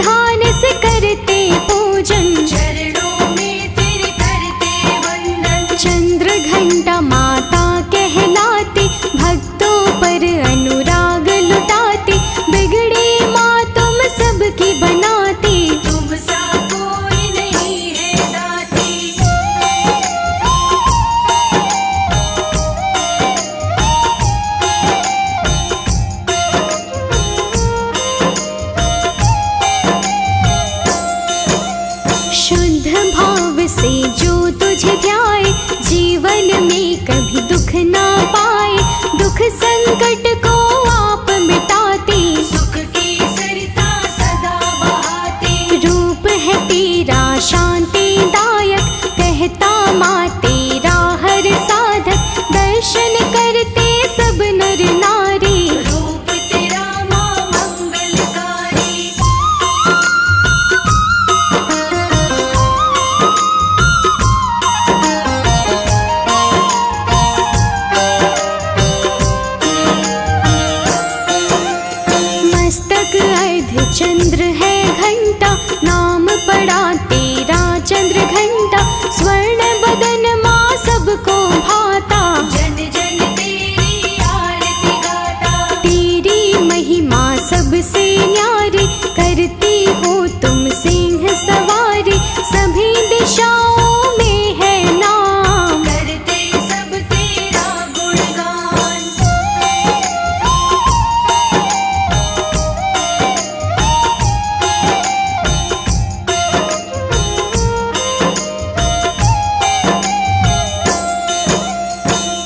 ध्यान से करते पूजन, चरणों में तेरे करते वंदन। चंद्र घंटा माता कहलाती, भक्तों पर अनुराग लुटाती, बिगड़ी माँ तुम सबकी बनाती, तुम सा कोई नहीं है दाती। शुद्ध भाव से जो तुझे ध्याए, जीवन में कभी दुख ना पाए, दुख संकट को आप मिटाती, सुख की सरिता सदा बहाती। रूप है तेरा शांति दायक, कहता माँ तेरा हर साधक, दर्शन करते सब नर नारी, रूप तेरा माँ मंगलकारी। मस्तक अर्ध चंद्र है घंटा, नाम पड़ा तेरा चंद्र घंटा, स्वर्ण बदन माँ सबको भाता, जन जन तेरी आरती गाता। तेरी महिमा सबसे न्यारी, करती हो तुम सिंह सवारी, सभी दिशाओं में है नाम, करते सब तेरा गुणगान।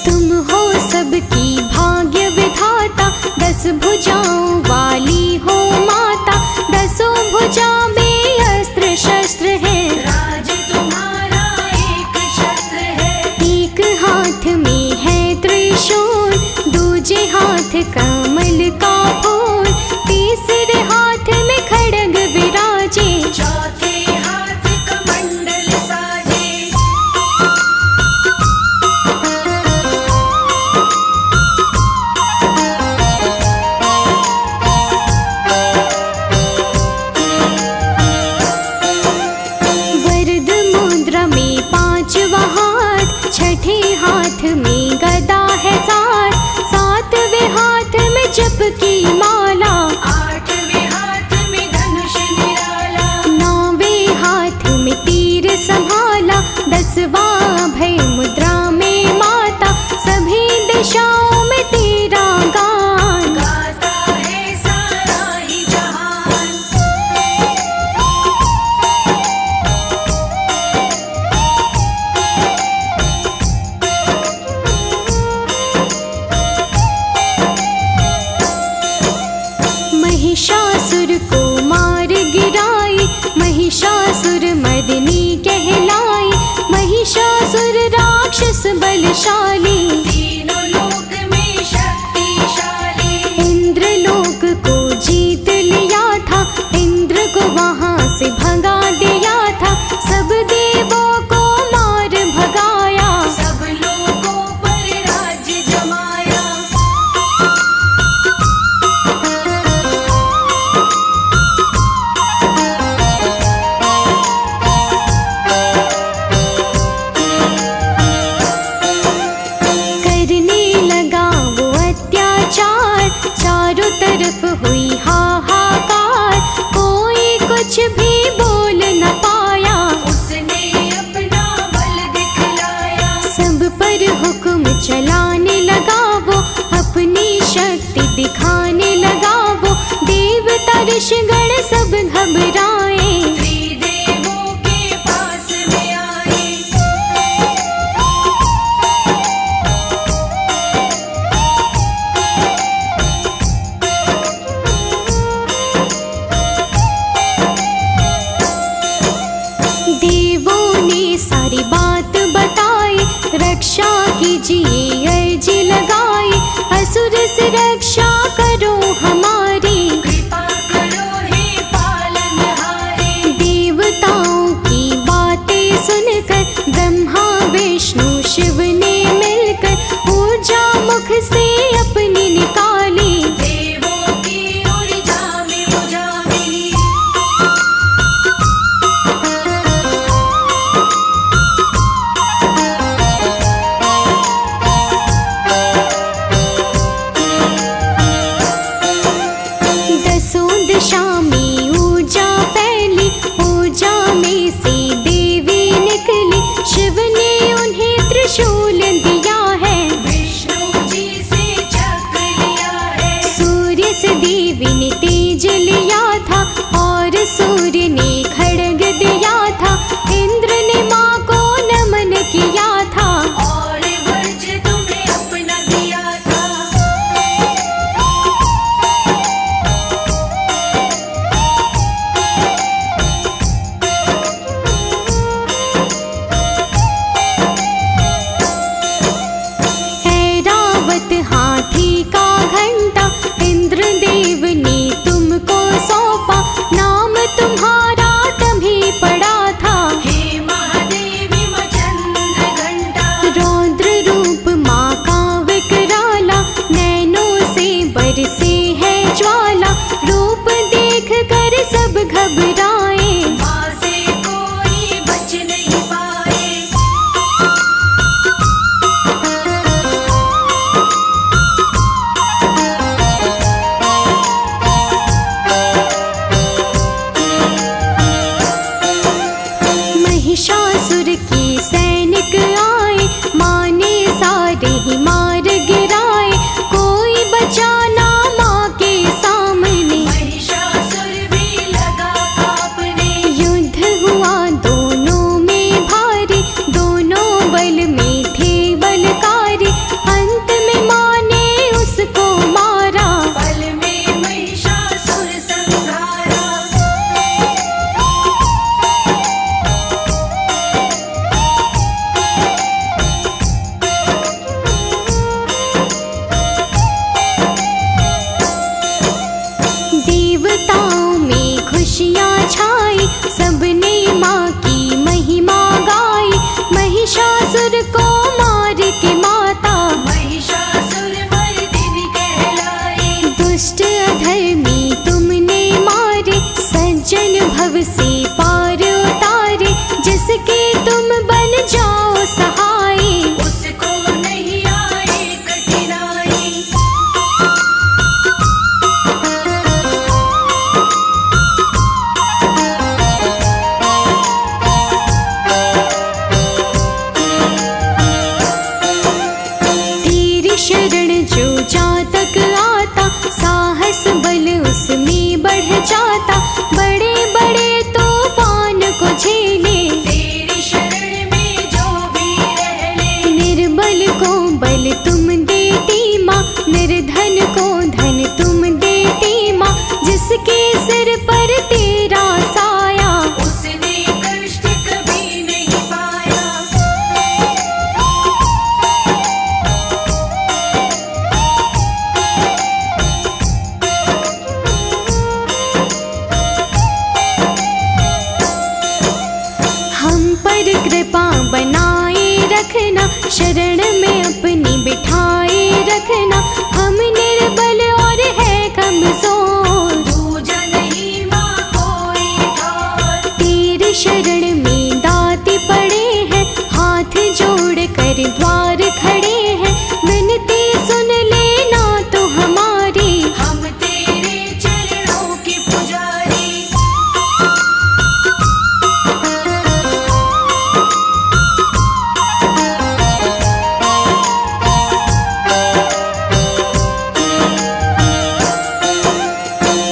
तुम हो सबकी भाग्य विधाता, 10 भुजाओं वाली हो माता, 10 भुजा में अस्त्र शस्त्र है, राज तुम्हारा एक छत्र है। एक हाथ में है त्रिशूल, दूजे हाथ कमल का फूल, तीसरे हाथ में खड्ग विराजे, चौथे हाथ कमंडल साजे। वरद मुद्रा में 5वां हाथ, छठे हाथ में गदा है साथ, 7वें हाथ में जप की माला, 8वें हाथ में धनुष निराला। 9वें हाथ में तीर संभाला, 10वां भय मुद्रा में माता, सभी दिशाओं में तेरा गान, गाता है सारा ही जहान। महिषासुर को मार गिराई, महिषासुर मर्दिनी कहलाई, महिषासुर राक्षस बलशाली, तीनों लोक में शक्तिशाली। इंद्रलोक को जीत लिया था, इंद्र को वहां से भगा दिया था, सब देवों को मार भगाया, सब लोगों पर राज्य जमाया। करने लगा वो अत्याचार, चारों तरफ हुई हाहाकार, कोई कुछ भी बोल न पाया, उसने अपना बल दिखलाया। सब पर हुक्म चलाने लगा वो, अपनी शक्ति दिखाने लगा वो, देवता ऋषिगण सब घबराए, त्रिदेवों के पास में आए। सब घबराए। माँ से कोई बच नहीं पाए। महिषासुर के सैनिक आए, माँ ने सारे ही मार गिराए। कोई बचा ना माँ के सामने, महिषासुर भी लगा कांपने। युद्ध हुआ दोनों में भारी, दोनों बल में थे बलकारी। अंत में माँ ने उसको मारा, पल में महिषासुर संहारा। देवताओं में खुशियाँ छाई, सबने माँ की महिमा गाई। महिषासुर को मार के माता, महिषासुर मर्दिनी कहलाई। दुष्ट अधर्मी तुमने मारे, सज्जन भव से पार उतारे। जिसके तुम बन जाओ सहाय, उसको नहीं आए कठिनाई। तेरी शरण जो जातक आता, साहस बल उसमें बढ़ जाता। बड़े बड़े तूफान को झेले, तेरी शरण में जो भी रह ले। निर्बल को बल तुम देती माँ, निर्धन को धन तुम देती माँ। जिसके सिर पर तेरा साया, उसने कष्ट कभी नहीं पाया। हम पर कृपा बनाए रखना, शरण में अपनी बिठाए रखना। हम निर्बल और है कमजोर, दूजा नहीं माँ कोई ठार। तेरे शरण में दाती पड़े हैं, हाथ जोड़ कर द्वार खड़े हैं। विनती सुन लेना तो हमारी, हम तेरे चरणों के पुजारी।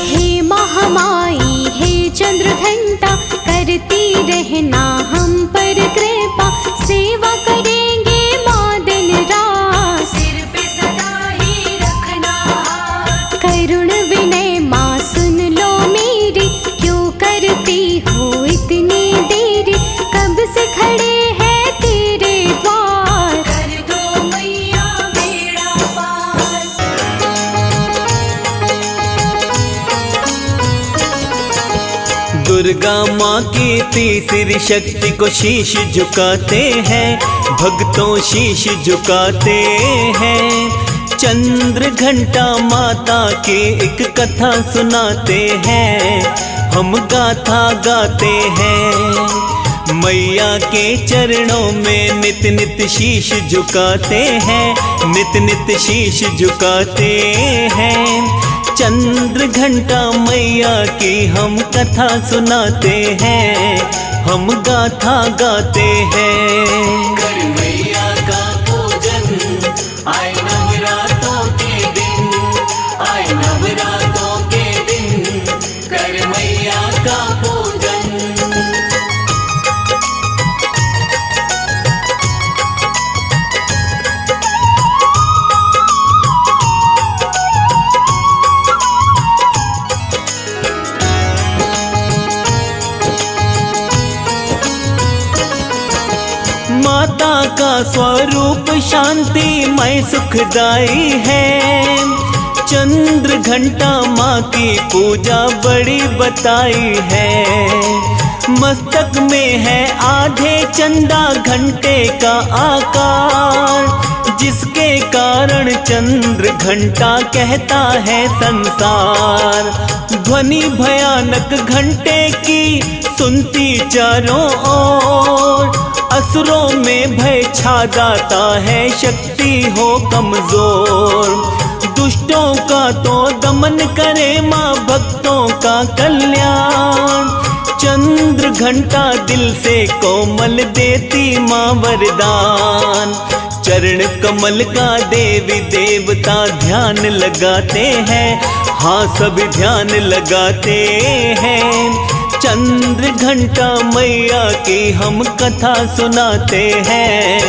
हे महामाई हे चंद्र घंटा, करती रहना हम पर कृपा। सेवा करेंगे माँ दिन रात, सिर पे सदा ही रखना हाथ। करुण विनय माँ सुन लो मेरी, क्यों करती हो इतनी देरी। कब से खड़े हैं तेरे द्वार, कर दो मैया बेड़ा पार। दुर्गा माँ की तीसरी शक्ति को शीश झुकाते हैं, भक्तों शीश झुकाते हैं। चंद्र घंटा माता की एक कथा सुनाते हैं, हम गाथा गाते हैं। मैया के चरणों में नित नित शीश झुकाते हैं, नित नित शीश झुकाते हैं। चंद्र घंटा मैया की हम कथा सुनाते हैं, हम गाथा गाते हैं। कर मैया का पूजन, आए नवरातों के दिन, आए नवरातों के दिन, कर मैया का पूजन। माता का स्वरूप शांतिमय सुखदाई है। चंद्र घंटा माँ की पूजा बड़ी बताई है। मस्तक में है आधे चंदा घंटे का आकार, जिसके कारण चंद्र घंटा कहता है संसार। ध्वनि भयानक घंटे की सुनती चारों ओर, असुरों में भय छा जाता है, शक्ति हो कमजोर। दुष्टों का तो दमन करे माँ, भक्तों का कल्याण। चंद्र घंटा दिल से कोमल देती माँ वरदान। चरण कमल का देवी देवता ध्यान लगाते हैं, हाँ सभी ध्यान लगाते हैं। चंद्र घंटा मैया की हम कथा सुनाते हैं,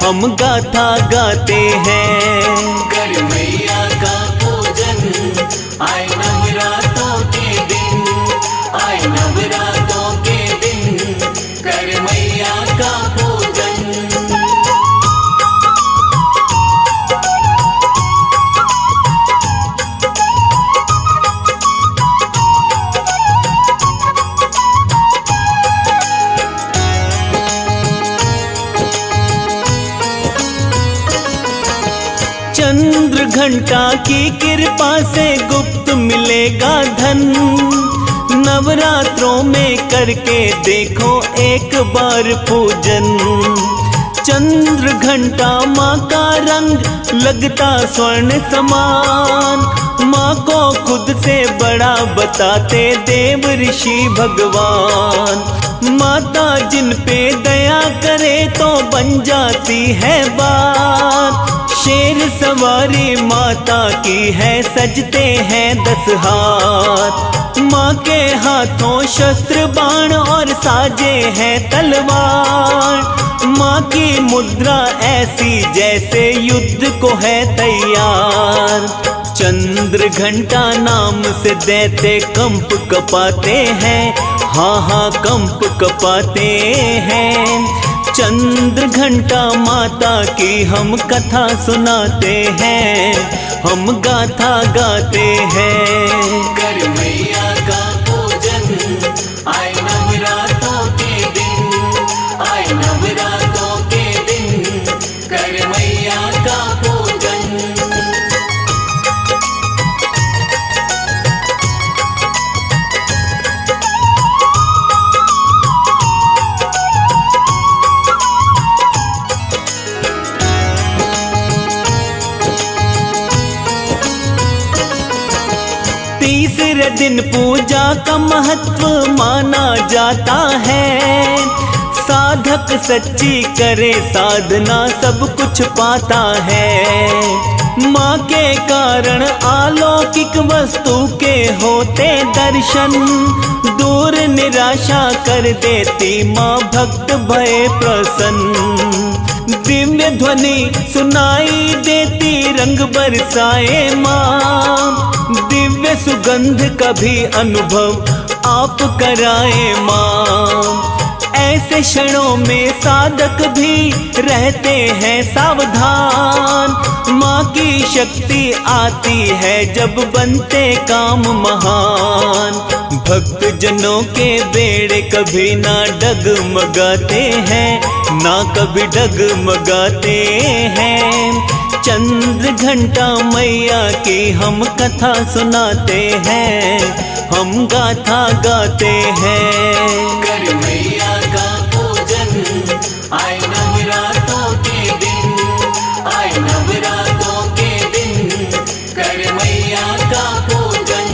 हम गाथा गाते हैं। कर मैया का पूजन, आए नवरात्रों के दिन, आए नवरात्रों के दिन, कर मैया का पूजन। चंद्र घंटा की कृपा से गुप्त मिलेगा धन। नवरात्रों में करके देखो एक बार पूजन। चंद्र घंटा माँ का रंग लगता स्वर्ण समान। माँ को खुद से बड़ा बताते देव ऋषि भगवान। माता जिन पे दया करे तो बन जाती है बात। शेर सवारी माता की है, सजते हैं 10 हाथ। माँ के हाथों शस्त्र बाण और साजे हैं तलवार। माँ की मुद्रा ऐसी जैसे युद्ध को है तैयार। चंद्र घंटा नाम से दैत्य कंप कपाते हैं, हाँ हाँ कंप कपाते हैं। चंद्र घंटा माता की हम कथा सुनाते हैं, हम गाथा गाते हैं। कर मैया का पूजन, आए नवरात्रों के दिन, आए नवरात्रों के दिन, कर मैया का पूजन। तीसरे दिन पूजा का महत्व माना जाता है। साधक सच्ची करे साधना सब कुछ पाता है। माँ के कारण अलौकिक वस्तु के होते दर्शन। दूर निराशा कर देती माँ भक्त भय प्रसन्न। दिव्य ध्वनि सुनाई देती रंग बरसाए माँ। दिव्य सुगंध का भी अनुभव आप कराए माँ। ऐसे क्षणों में साधक भी रहते हैं सावधान। माँ की शक्ति आती है जब बनते काम महान। भक्त जनों के बेड़े कभी ना डगमगाते हैं, ना कभी डगमगाते हैं। चंद्र घंटा मैया की हम कथा सुनाते हैं, हम गाथा गाते हैं। कर मैया का पूजन, आए नवरात्रों के दिन, आए नवरात्रों के दिन, कर मैया का पूजन।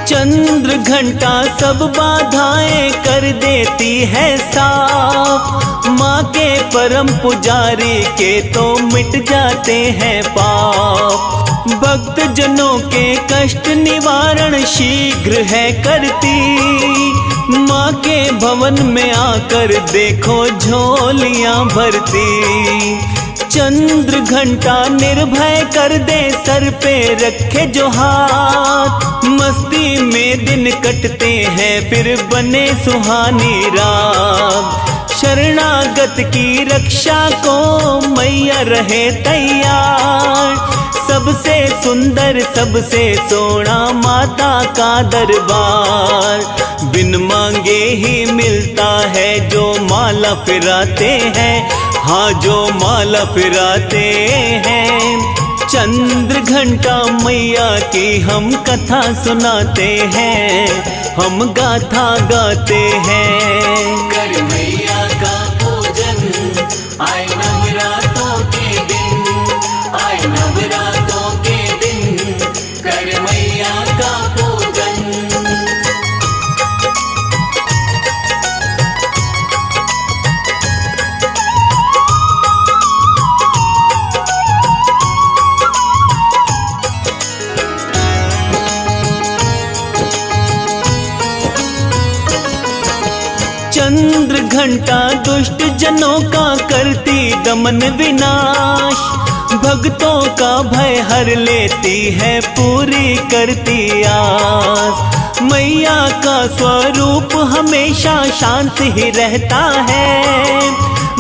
चंद्र घंटा सब बाधाएं कर देती है साफ। माँ के परम पुजारी के तो मिट जाते हैं पाप। भक्त जनों के कष्ट निवारण शीघ्र है करती। माँ के भवन में आकर देखो झोलियाँ भरती। चंद्र घंटा निर्भय कर दे सर पे रखे जो हाथ। मस्ती में दिन कटते हैं फिर बने सुहानी रात। शरणागत की रक्षा को मैया रहे तैयार। सबसे सुंदर सबसे सोना माता का दरबार। बिन मांगे ही मिलता है जो माला फिराते हैं, हाँ जो माला फिराते हैं। चंद्र घंटा मैया की हम कथा सुनाते हैं, हम गाथा गाते हैं। कर मैया का पूजन, आए नवरातों के दिन, आए नवरातों के दिन, कर मैया का पूजन। चंद्र घंटा दुष्ट जनों का करती दमन विनाश। भक्तों का भय हर लेती है, पूरी करती आस। मैया का स्वरूप हमेशा शांत ही रहता है।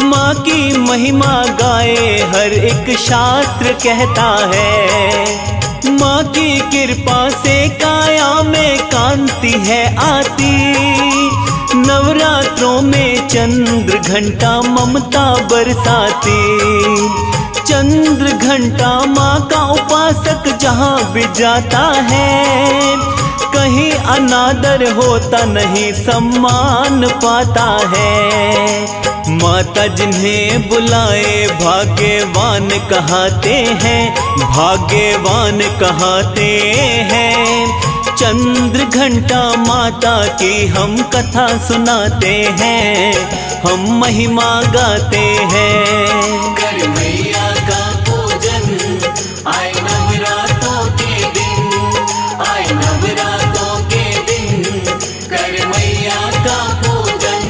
माँ की महिमा गाए हर एक शास्त्र कहता है। माँ की कृपा से काया में कांति है आती। नवरात्रों में चंद्र घंटा ममता बरसाती। चंद्र घंटा माँ का उपासक जहाँ भी जाता है, कहीं अनादर होता नहीं सम्मान पाता है। माता जिन्हें बुलाए भाग्यवान कहाते हैं, भाग्यवान कहाते हैं। चंद्र घंटा माता की हम कथा सुनाते हैं, हम महिमा गाते हैं। कर मैया का पूजन, आए नवरातों के दिन, आए नवरातों के दिन, कर मैया का पूजन।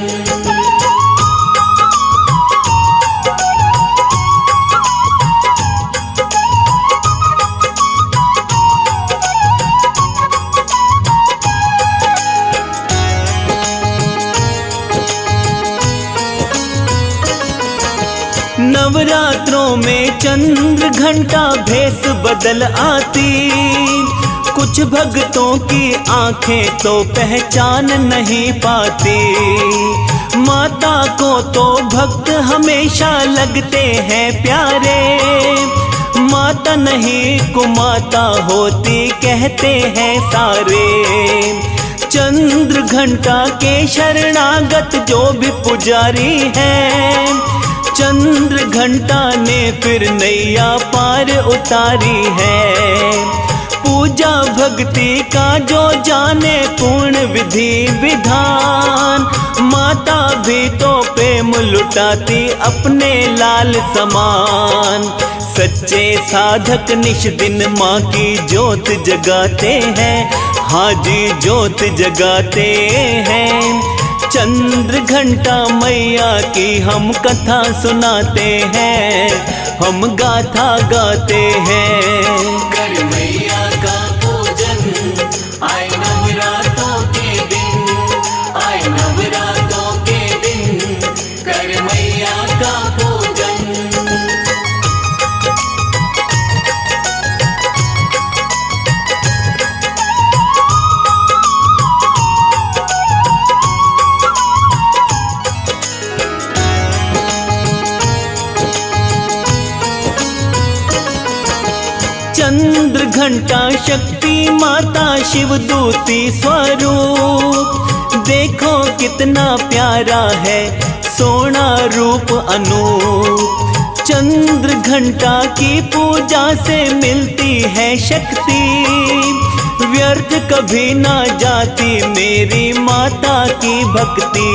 नवरात्रों में चंद्र घंटा भेष बदल आती। कुछ भक्तों की आंखें तो पहचान नहीं पाती। माता को तो भक्त हमेशा लगते हैं प्यारे। माता नहीं कुमाता होती कहते हैं सारे। चंद्र घंटा के शरणागत जो भी पुजारी हैं, चंद्र घंटा ने फिर नैया पार उतारी है। पूजा भक्ति का जो जाने पूर्ण विधि विधान, माता भी तो प्रेम लुटाती अपने लाल समान। सच्चे साधक निश दिन माँ की ज्योत जगाते हैं, हाँ जी ज्योत जगाते हैं। चंद्र घंटा मैया की हम कथा सुनाते हैं, हम गाथा गाते हैं। कर मैया का पूजन, आए नवरातों के दिन, आए नवरातों के दिन, कर मैया का पूजन। चंद्र घंटा शक्ति माता शिवदूती स्वरूप। देखो कितना प्यारा है सोना रूप अनूप। चंद्र घंटा की पूजा से मिलती है शक्ति। व्यर्थ कभी ना जाती मेरी माता की भक्ति।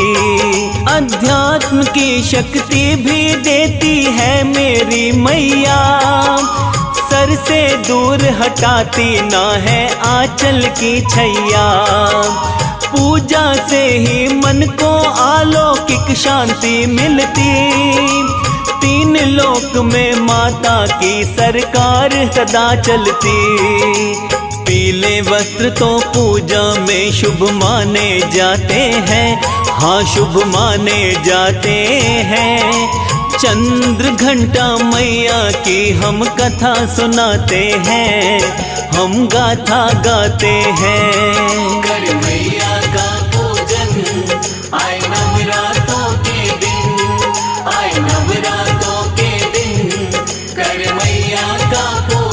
अध्यात्म की शक्ति भी देती है मेरी मैया। सर से दूर हटाती ना है आंचल की छैया। पूजा से ही मन को अलौकिक शांति मिलती। तीन लोक में माता की सरकार सदा चलती। पीले वस्त्र तो पूजा में शुभ माने जाते हैं, हाँ शुभ माने जाते हैं। चंद्र घंटा मैया की हम कथा सुनाते हैं, हम गाथा गाते हैं। कर मैया का पूजन, आए नवरातों के दिन, आए नवरातों के दिन, कर मैया का पूजन।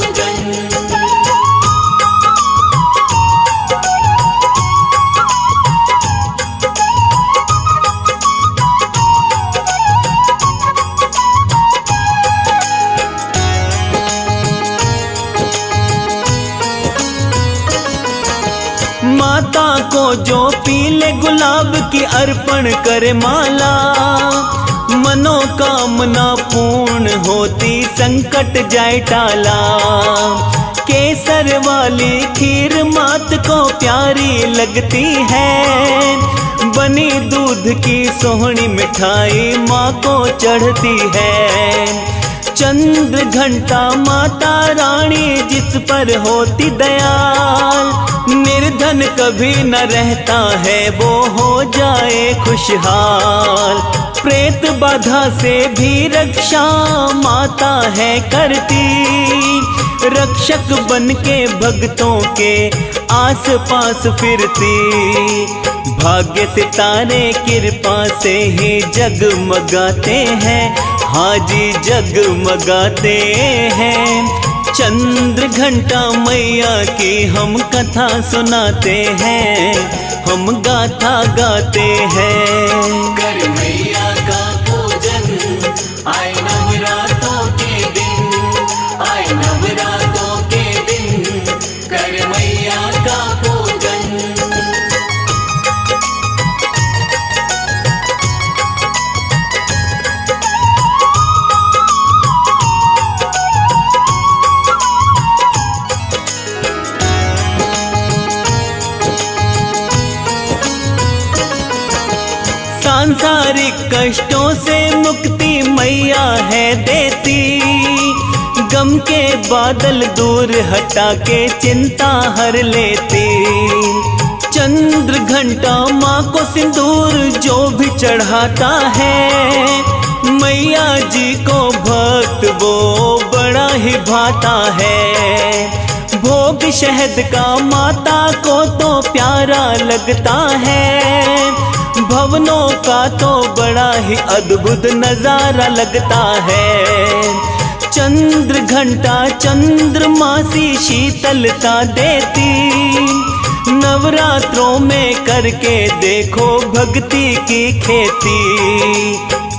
माता को जो पीले गुलाब की अर्पण करे माला, मनोकामना पूर्ण होती संकट जाए टाला। केसर वाली खीर मात को प्यारी लगती है, बनी दूध की सोहनी मिठाई माँ को चढ़ती है। चंद्र घंटा माता रानी जिस पर होती दयाल, निर्धन कभी न रहता है वो हो जाए खुशहाल। प्रेत बाधा से भी रक्षा माता है करती, रक्षक बन के भक्तों के आस पास फिरती। भाग्य सितारे कृपा से ही जगमगाते हैं, हाँ जी जगमगाते हैं। चंद्र घंटा मैया की हम कथा सुनाते हैं, हम गाथा गाते हैं। कर मैया का पूजन, आए नवरातों के दिन, आए नवरातों के दिन, कर मैया का पूजन। सांसारिक कष्टों से मुक्ति मैया है देती, गम के बादल दूर हटा के चिंता हर लेती। चंद्र घंटा माँ को सिंदूर जो भी चढ़ाता है, मैया जी को भक्त वो बड़ा ही भाता है। भोग शहद का माता को तो प्यारा लगता है, भवनों का तो बड़ा ही अद्भुत नजारा लगता है। चंद्र घंटा चंद्रमासी शीतलता देती, नवरात्रों में करके देखो भक्ति की खेती।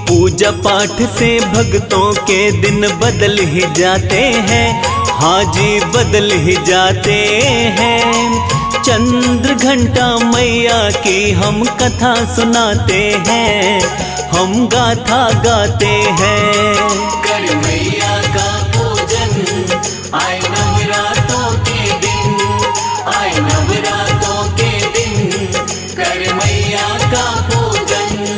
पूजा पाठ से भक्तों के दिन बदल ही जाते हैं, हाँ जी बदल ही जाते हैं। चंद्र घंटा मैया की हम कथा सुनाते हैं, हम गाथा गाते हैं। कर मैया का पूजन, आए नवरातों के दिन, आए नवरातों के दिन, कर मैया का पूजन।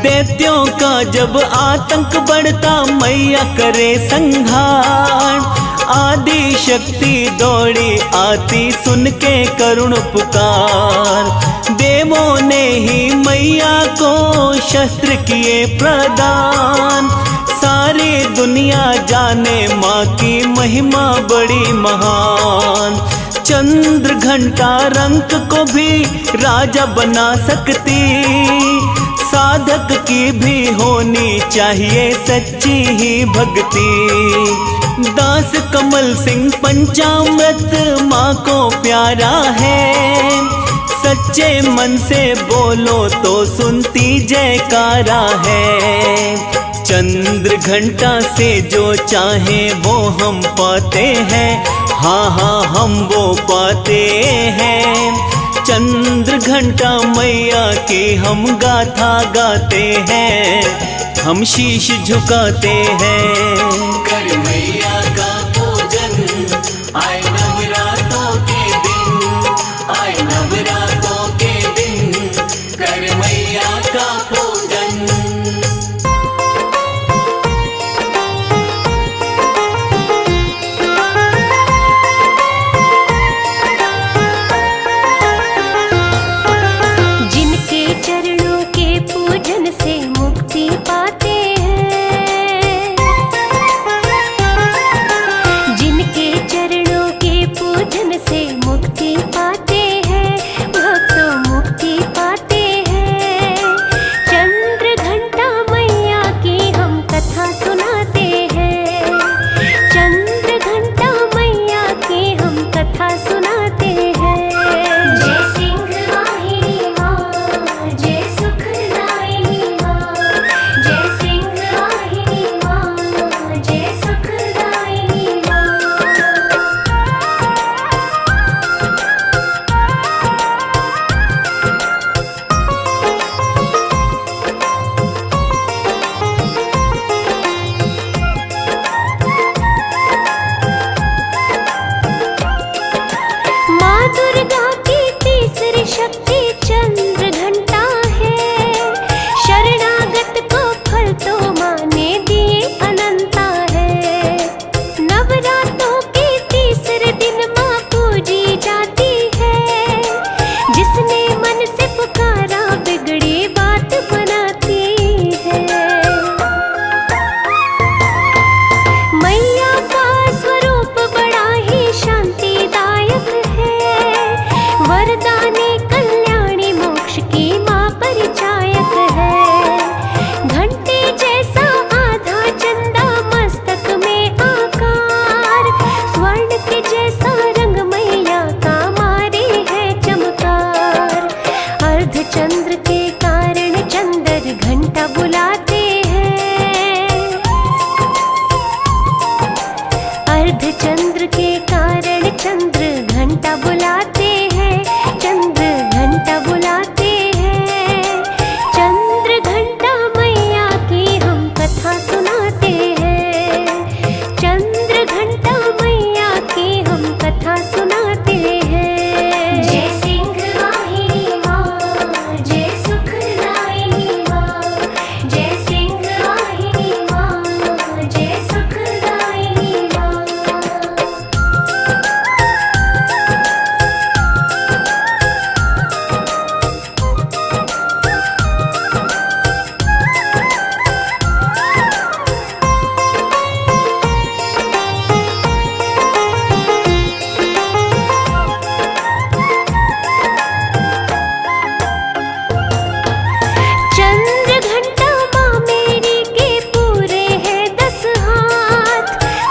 दैत्यों का जब आतंक बढ़ता मैया करे संहार, आदि शक्ति दौड़ी आती सुन के करुण पुकार। देवों ने ही मैया को शस्त्र किए प्रदान, सारी दुनिया जाने माँ की महिमा बड़ी महान। चंद्र घंटा रंक को भी राजा बना सकती, साधक की भी होनी चाहिए सच्ची ही भक्ति। दास कमल सिंह पंचामृत माँ को प्यारा है, सच्चे मन से बोलो तो सुनती जयकारा है। चंद्र घंटा से जो चाहे वो हम पाते हैं, हाँ हाँ हम वो पाते हैं। चंद्र घंटा मैया की हम गाथा गाते हैं, हम शीश झुकाते हैं। कर मैया का पूजन, मुक्ति पाते हैं, भक्त मुक्ति पाते हैं। चंद्र घंटा मैया की हम कथा सुनाते हैं, चंद्र घंटा मैया की हम कथा सुनाते हैं। जय सिंह वाहिनी माँ, जय सुखदायिनी माँ, जय सिंह वाहिनी माँ, जय सुखदायिनी माँ। माँ दुर्गा की तीसरी शक्ति चंद्र घंटा है। शरणागत को फल तो माँ ने दिए अनंता है। नवरात्रों के तीसरे दिन माँ पूजी जाती है। जिसने मन से पुकारा बिगड़ी बात बनाती है। मैया का स्वरूप बड़ा ही शांतिदायक है। वरदानी कल्याणी मोक्ष की माँ परिचायक है। घंटे जैसा आधा चंदा मस्तक में आकार, स्वर्ण के जैसा रंग मैया का मारे है चमकार। अर्धचंद्र के कारण चंद्र घंटा बुलाते हैं। अर्धचंद्र के कारण चंद्र घंटा बुलाते हैं, चंद्र घंटा बुलाते हैं। चंद्र घंटा मैया की हम कथा सुनाते हैं, चंद्र घंटा मैया की हम कथा सुनाते हैं। जय सिंह वाहिनी माँ, जय सुखदायिनी माँ, जय सिंह वाहिनी माँ, जय सुखदायिनी माँ। चंद्र घंटा माँ मेरी के पूरे हैं 10 हाथ।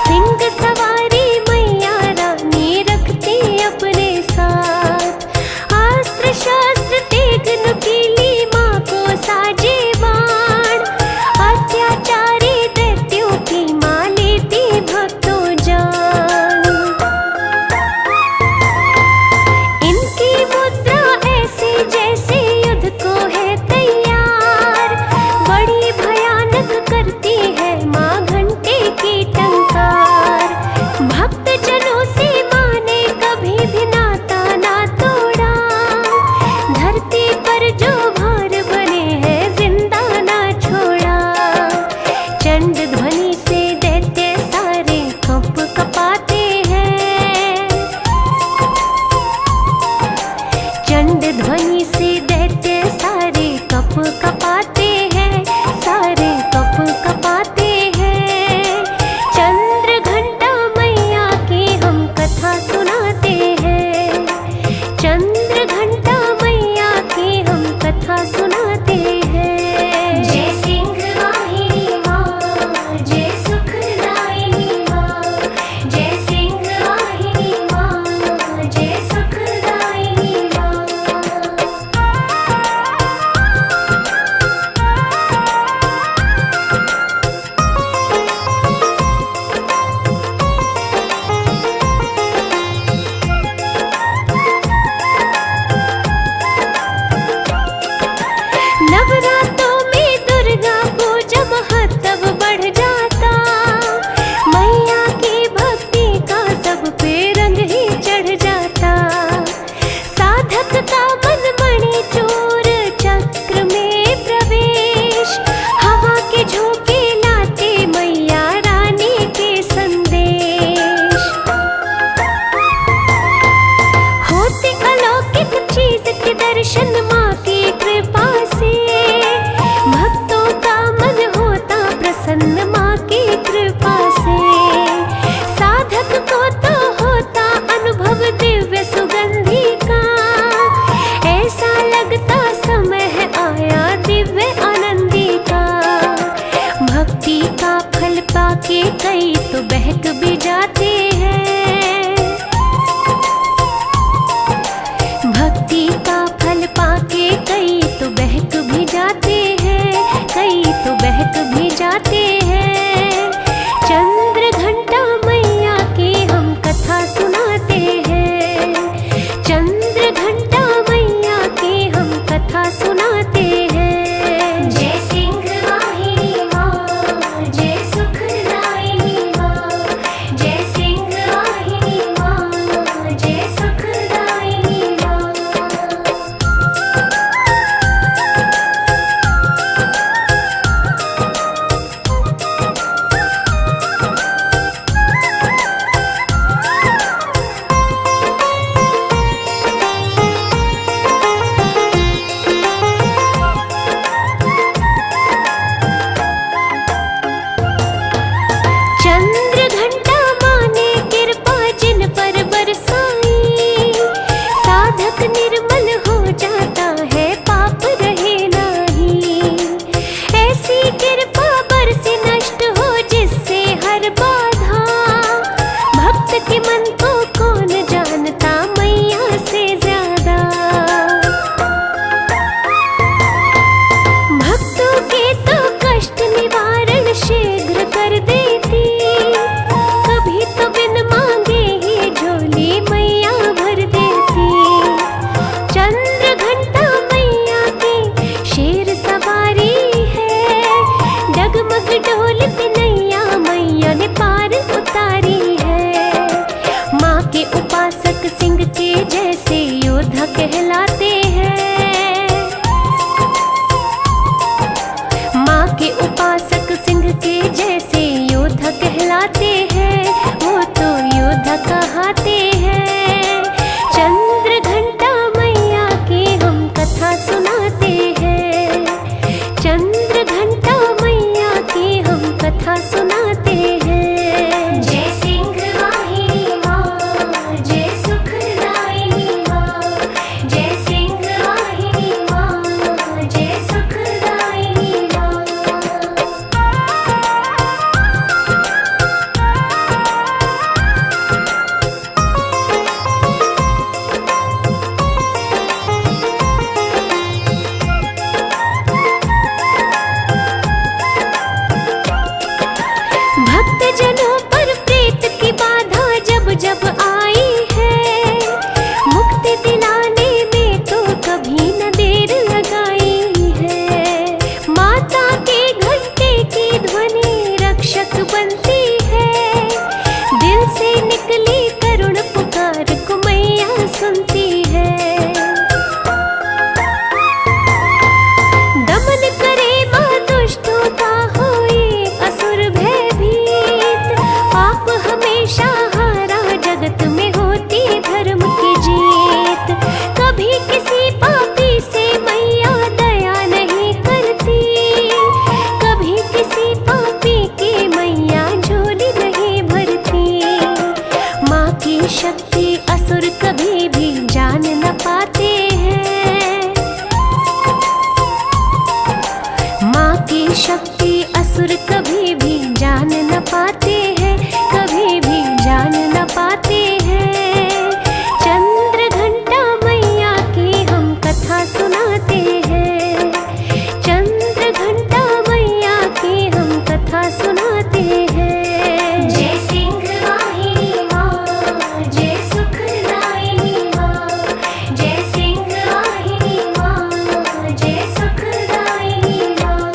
सिंह सवारी मैया रानी रखती अपने साथ। अस्त्र शस्त्र तेग नुकीली माँ को साजे बाण। अत्याचारी दैत्यों की माँ लेती भक्तों जान। इनकी मुद्रा ऐसी जैसे युद्ध को है तैयार। बड़ी भयानक करती है माँ घंटे की टंकार। भक्त जनों से माँ ने कभी भी नाता ना तोड़ा। धरती पर जो भार बने हैं जिंदा ना छोड़ा। चंड ध्वनि से दैत्य सारे कंप कपाते हैं। चंड ध्वनि से दैत्य सारे कप कपाते हैं, सारे कप कपाते हैं। चंद्र घंटा मैया की हम कथा सुनाते हैं, चंद्र घंटा मैया की हम कथा सुनाते हैं। जय सिंह वाहिनी माँ, जय सुखदायिनी माँ, जय सिंह वाहिनी माँ, जय सुखदायिनी माँ। नवरात्रों में दुर्गा पूजा महत्व बढ़ जाता। मैया की भक्ति का सब पे रंग ही चढ़ जाता। साधक का मन मणि चोर चक्र में प्रवेश। हवा के झोंके लाते मैया रानी के संदेश। होते अलौकिक चीज के दर्शन माँ की कृपा से। भक्तों का मन होता प्रसन्न माँ की कृपा से। साधक को तो होता अनुभव दिव्य जैसे योद्धा कहलाते हैं। माँ के उपासक सिंह के जैसे योद्धा कहलाते हैं, वो तो योद्धा कहाते हैं। चंद्र घंटा मैया की हम कथा सुनाते हैं। चंद्र घंटा मैया की हम कथा सुनाते हैं। जय सिंह वाहिनी माँ, जय सुखदायिनी माँ। जय सिंह वाहिनी माँ, जय सुखदायिनी माँ। भक्तजनों पर प्रेत की बाधा जब जब आई है, मुक्ति दिलाने में तो कभी न देर लगाई है। माता के घंटे की ध्वनि रक्षक बनती है, दिल से निकली करुण पुकार को मैया सुनती है। दमन करे माँ दुष्टों का होए असुर भयभीत, पाप हमेशा हारा जगत में होती धर्म की जीत। कभी किसी पापी से मैया दया नहीं करती, कभी किसी पापी की मैया झोली नहीं भरती। माँ की शक्ति असुर कभी भी जान न पाते हैं। माँ की शक्ति असुर कभी भी जान न पाते हैं, कभी भी जान न पाते हैं। चंद्र घंटा मैया की हम कथा सुनाते हैं। चंद्र घंटा मैया की हम कथा सुनाते हैं। जय सिंह वाहिनी माँ, जय सुखदायिनी माँ। जय सिंह वाहिनी माँ, जय सुखदायिनी माँ।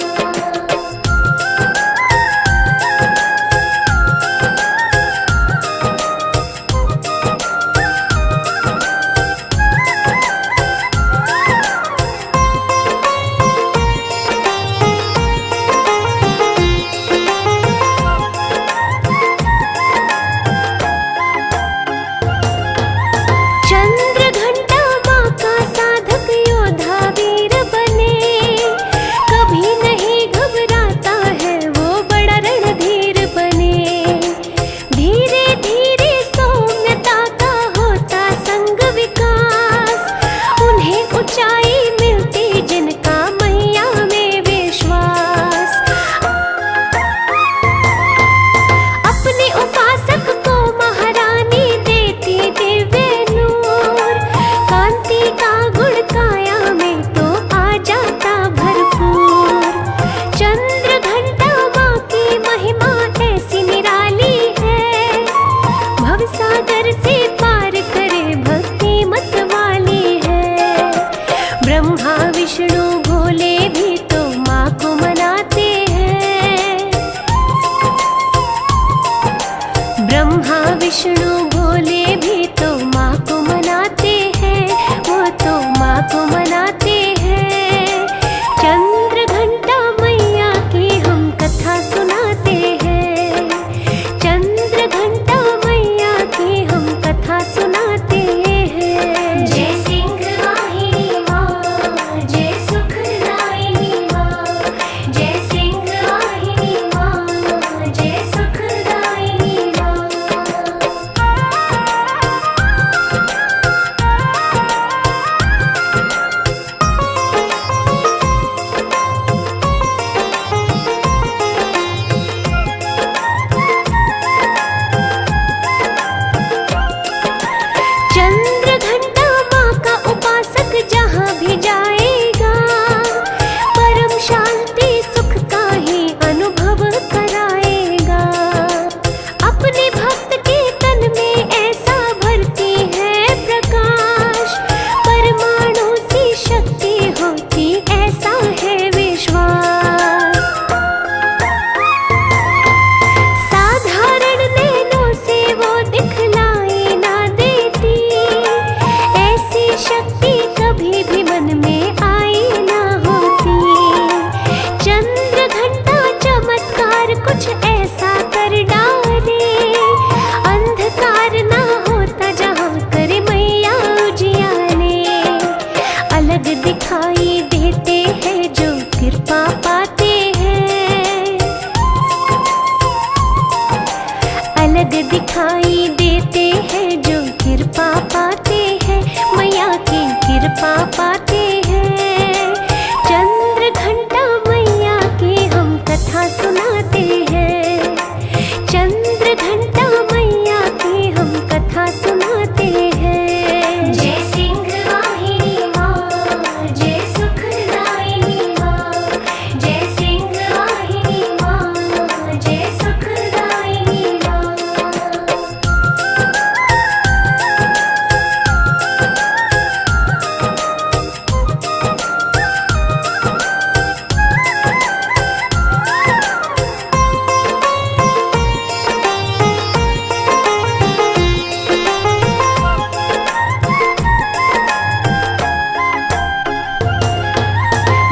कृपा पाते हैं। चंद्र घंटा मैया की हम कथा सुनाते हैं। चंद्र घंटा मैया की हम कथा सुनाते हैं। जय सिंह वाहिनी माँ, जय सुखदायिनी माँ। जय सिंह वाहिनी माँ, जय सुखदायिनी माँ।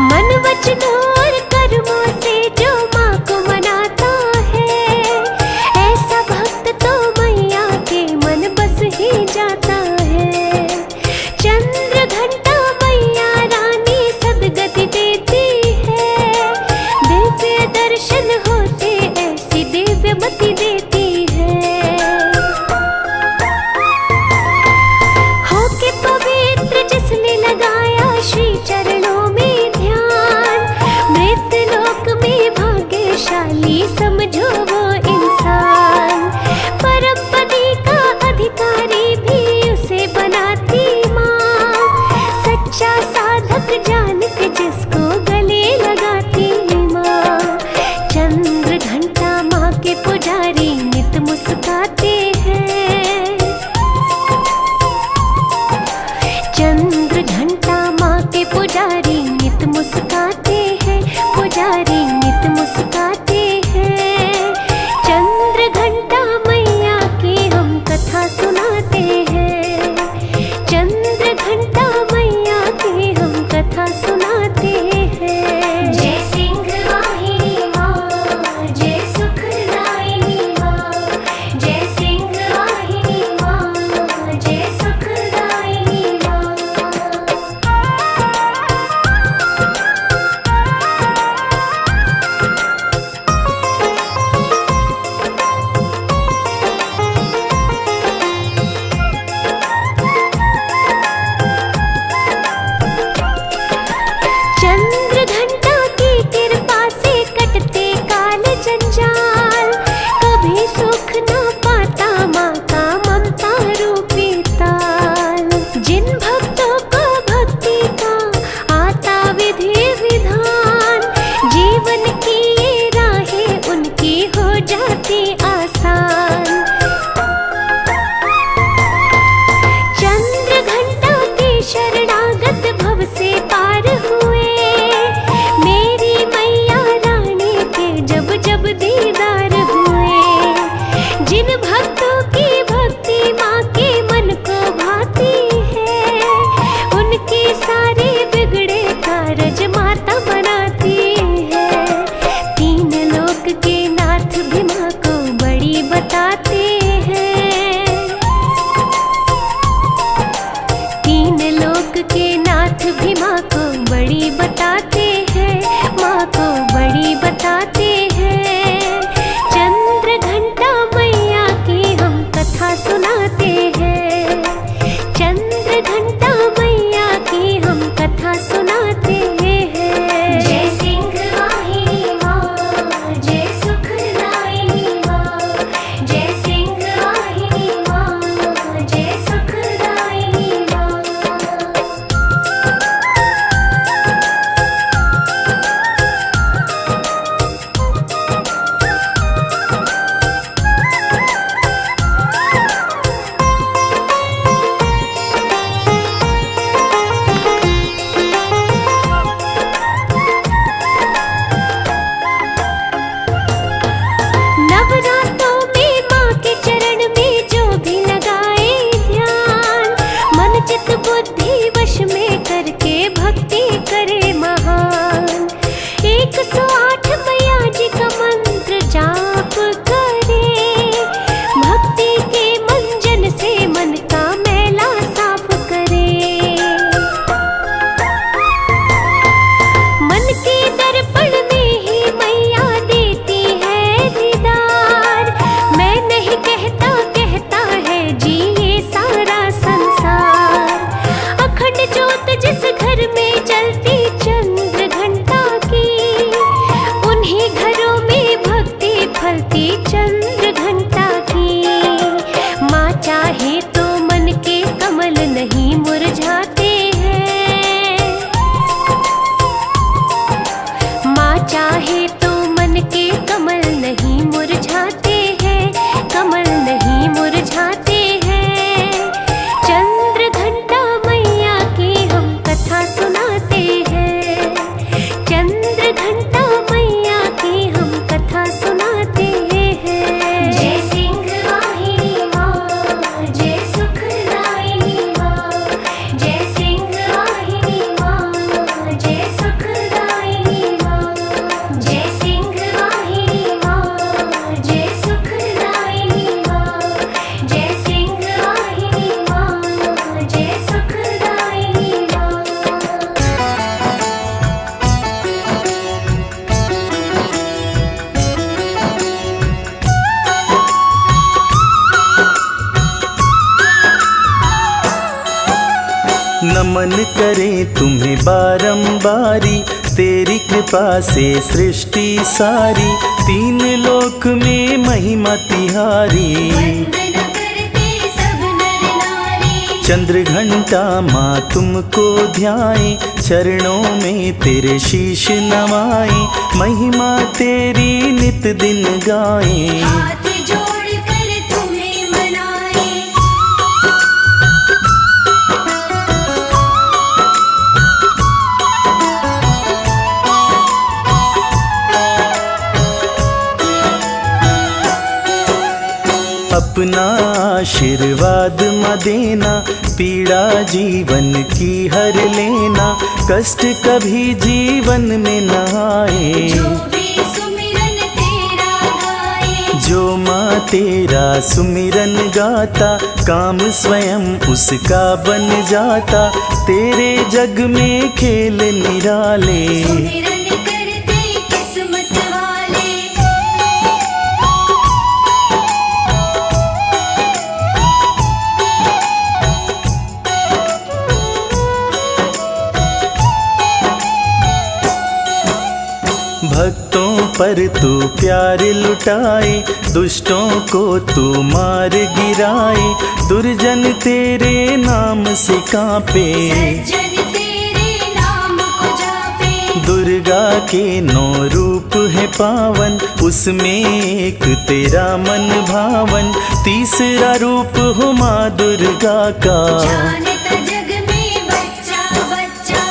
मन वचन और कर्मों से जो माँ को मनाता है, ऐसा भक्त तो मैया के मन बस ही जाता है। चंद्र घंटा मैया रानी सदगति देती है। दिव्य दर्शन होते ऐसी दिव्य मति देती है। होके पवित्र जिसने लगाया श्री चरणों में ध्यान, मृत्यु लोक में भाग्यशाली समझो वो इंसान। परम पदी का अधिकारी भी उसे बनाती माँ। सच्चा साधक जान के जिसको गले लगाती माँ। चंद्र घंटा माँ के पुजारी नित मुस्काते हैं। चंद्र घंटा माँ के पुजारी नित मुस्काते हैं। पुजारी नित मुस्काते हैं। चंद्र घंटा मैया की हम कथा सुनाते हैं। चंद्र घंटा मैया की हम कथा सुनाते हैं। जय सिंह वाहिनी माँ, जय सुखदायिनी माँ। जय सिंह वाहिनी माँ, जय सुखदायिनी माँ। चंद्र घंटा की कृपा से कटते काल जंजाल। कभी सुख न पाता माँ का ममता रूपी ताल। जिन भक्तों को भक्ति का आता विधि विधान, जीवन की ये राहें उनकी हो जाती आसान। चंद्र घंटा के शरणागत भव से पार हुए। मेरी मैया रानी के जब जब दीदार हुए। जिन भक्तों की भक्ति माँ के मन को भाती है, उनके सारे बिगड़े कारज माता बनाती है। तीन लोक के नाथ भी माँ को बड़ी बताते हैं। तीन लोक के नाथ भी माँ को बड़ी बताते हैं। माँ को बड़ी बताते हैं। चंद्र घंटा मैया की हम कथा सुनाते हैं। चंद्र घंटा मैया की हम कथा सुनाते हैं। जय सिंह वाहिनी माँ, जय सुखदायिनी माँ। जय सिंह वाहिनी माँ, जय सुखदायिनी माँ। नहीं मुरझाते हैं। माँ चाहे तो मन के कमल नहीं मुरझाते हैं, कमल नहीं मुरझाते हैं। चंद्र घंटा मैया की हम कथा सुनाते हैं, चंद्र घंटा मैया की हम कथा सुनाते हैं। जय सिंह वाहिनी माँ, जय सुखदायिनी माँ, जय सिंह वाहिनी माँ, जय सुखदायिनी माँ, जय सिंह वाहिनी माँ, जय सुखदायिनी माँ, जय सिंह वाहिनी माँ, जय सुखदायिनी माँ। नमन करें तुम्हें बारंबारी, तेरी कृपा से सृष्टि सारी, तीन लोक में महिमा तिहारी। वंदना करते सब नर नारी, चंद्र घंटा माँ तुमको ध्याए, चरणों में तेरे शीश नवाए, महिमा तेरी नित दिन गाए। हाथ जोड़ कर तुम्हें मनाए। अपना आशीर्वाद माँ देना, पीड़ा जीवन की हर लेना, कष्ट कभी जीवन में न आए। जो भी सुमिरन तेरा गाए, जो माँ तेरा सुमिरन गाता, काम स्वयं उसका बन जाता, तेरे जग में खेल निराले। सुमिरन करते किस्मत वाले। भक्तों पर तू प्यार लुटाए, दुष्टों को तू मार गिराए, दुर्जन तेरे नाम से कांपे। सज्जन तेरे नाम को जापे, दुर्गा के 9 रूप है पावन, उसमें एक तेरा मन भावन, तीसरा रूप हो माँ दुर्गा का। जानता जग में बच्चा बच्चा।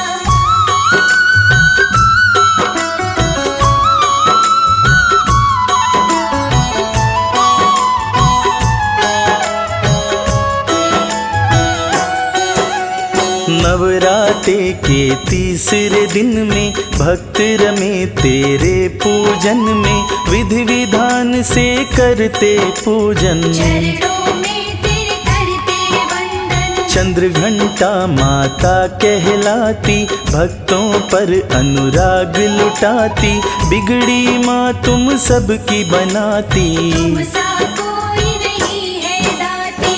नवराते के तीसरे दिन में भक्त रमे तेरे पूजन में, विधि विधान से करते पूजन। चरणों में तेरे करते वंदन, चंद्र घंटा माता कहलाती, भक्तों पर अनुराग लुटाती, बिगड़ी माँ तुम सबकी बनाती। तुम सा कोई नहीं है दाती।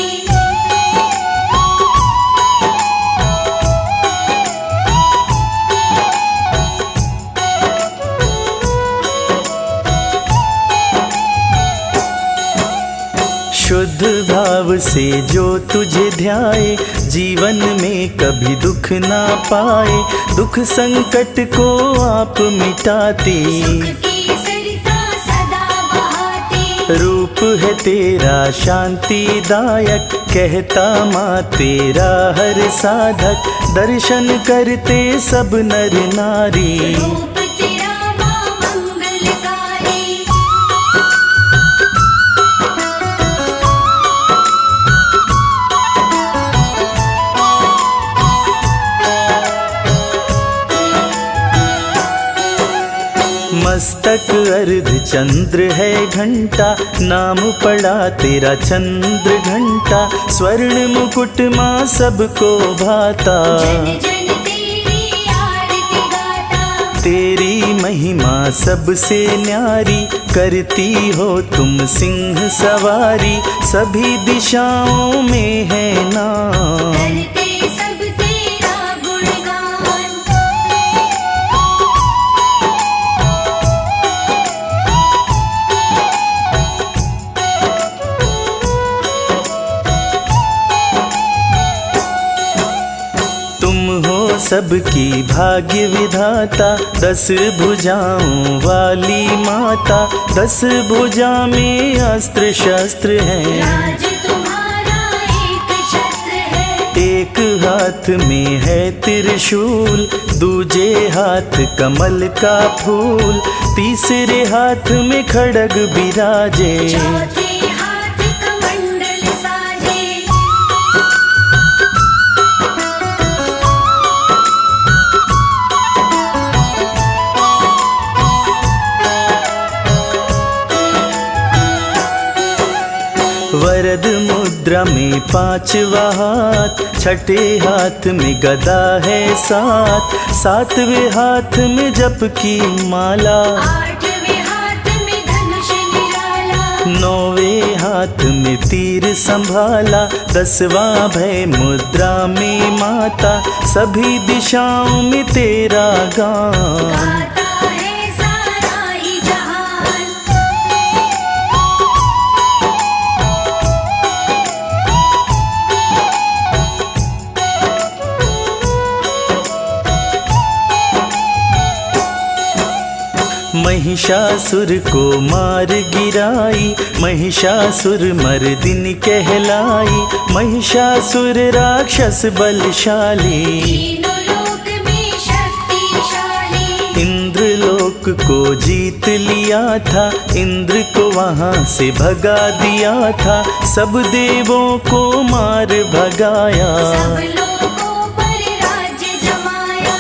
शुद्ध भाव से जो तुझे ध्याए, जीवन में कभी दुख ना पाए, दुख संकट को आप मिटाती। सुख की सरिता सदा बहाती, रूप है तेरा शांतिदायक, कहता माँ तेरा हर साधक, दर्शन करते सब नर नारी। रूप तेरा माँ मंगलकारी। मस्तक अर्ध चंद्र है घंटा, नाम पड़ा तेरा चंद्र घंटा, स्वर्ण मुकुट माँ सबको भाता। जन जन तेरी आरती गाता, तेरी महिमा सबसे न्यारी, करती हो तुम सिंह सवारी, सभी दिशाओं में है नाम। करते सब तेरा गुणगान। हो सबकी भाग्य विधाता, 10 भुजाओं वाली माता। 10 भुजा में अस्त्र शस्त्र हैं, राज तुम्हारा एक छत्र है। एक हाथ में है त्रिशूल, दूजे हाथ कमल का फूल, तीसरे हाथ में खड्ग विराजे। चौथे हाथ कमंडल साजे। वरद मुद्रा में 5वां हाथ, छठे हाथ में गदा है 7, 7वें हाथ में जप की माला, 8वें हाथ में धनुष निराला, 9वें हाथ में तीर संभाला, 10वां भय मुद्रा में माता, सभी दिशाओं में तेरा गान। गाता है सारा ही जहान। महिषासुर को मार गिराई, महिषासुर मर्दिन कहलाई। महिषासुर राक्षस बलशाली, तीनों लोक में शक्तिशाली। इंद्रलोक को जीत लिया था, इंद्र को वहां से भगा दिया था, सब देवों को मार भगाया। सब लोगों पर राज्य जमाया।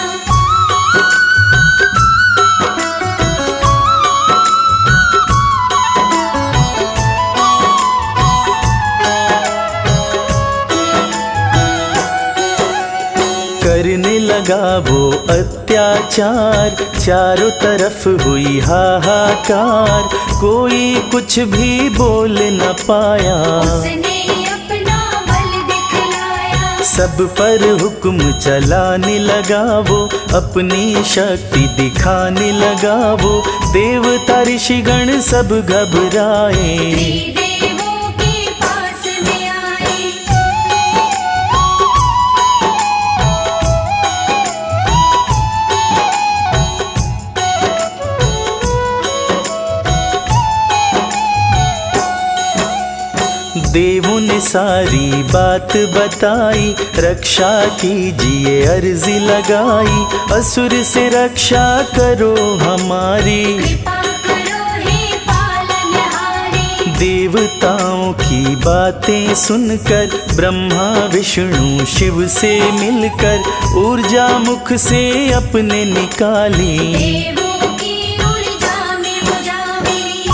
करने लगा वो अत्याचार, चारों तरफ हुई हाहाकार, कोई कुछ भी बोल न पाया। उसने अपना बल दिखलाया। सब पर हुक्म चलाने लगा वो, अपनी शक्ति दिखाने लगा वो, देवता ऋषिगण सब घबराए। त्रिदेवों के पास में आए। देवों ने सारी बात बताई, रक्षा कीजिए अर्जी लगाई, असुर से रक्षा करो हमारी। कृपा करो हे पालनहारी। देवताओं की बातें सुनकर ब्रह्मा विष्णु शिव से मिलकर ऊर्जा मुख से अपने निकाली। देवों की ऊर्जा में मुझा मिली।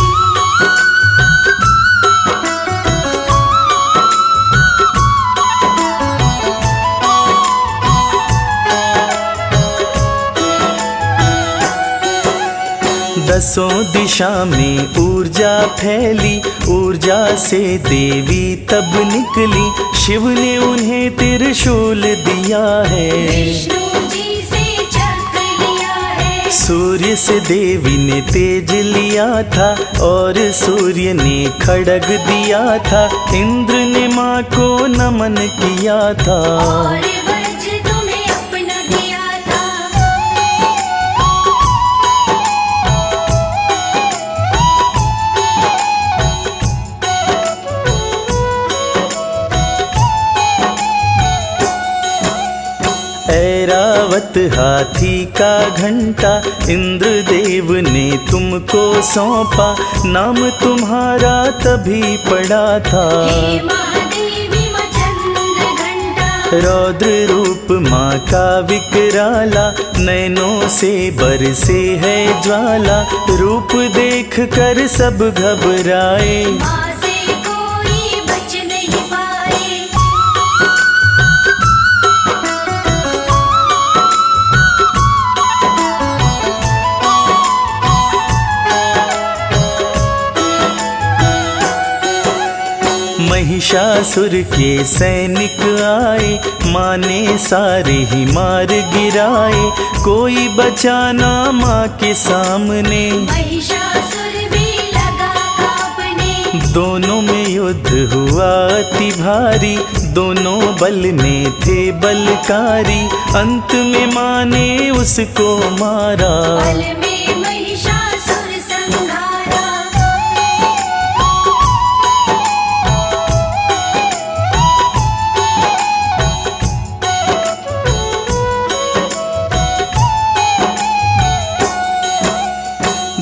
दसों दिशा में ऊर्जा फैली, ऊर्जा से देवी तब निकली, शिव ने उन्हें त्रिशूल दिया है। विष्णु जी से चक्र लिया है। सूर्य से देवी ने तेज लिया था, और सूर्य ने खड्ग दिया था, इंद्र ने माँ को नमन किया था। और वज्र तुम्हें अपना दिया था। ऐरावत हाथी का घंटा, इंद्रदेव ने तुमको सौंपा, नाम तुम्हारा तभी पड़ा था। हे महादेवी माँ चंद्र घंटा। रौद्र रूप माँ का विकराला, नैनों से बरसे है ज्वाला, रूप देख कर सब घबराए। माँ से कोई बच नहीं पाए। महिषासुर के सैनिक आए, माँ ने सारे ही मार गिराए, कोई बचा ना माँ के सामने। महिषासुर भी लगा कांपने। दोनों में युद्ध हुआ अति भारी, दोनों बल में थे बलकारी, अंत में माँ ने उसको मारा। पल में महिषासुर संहारा।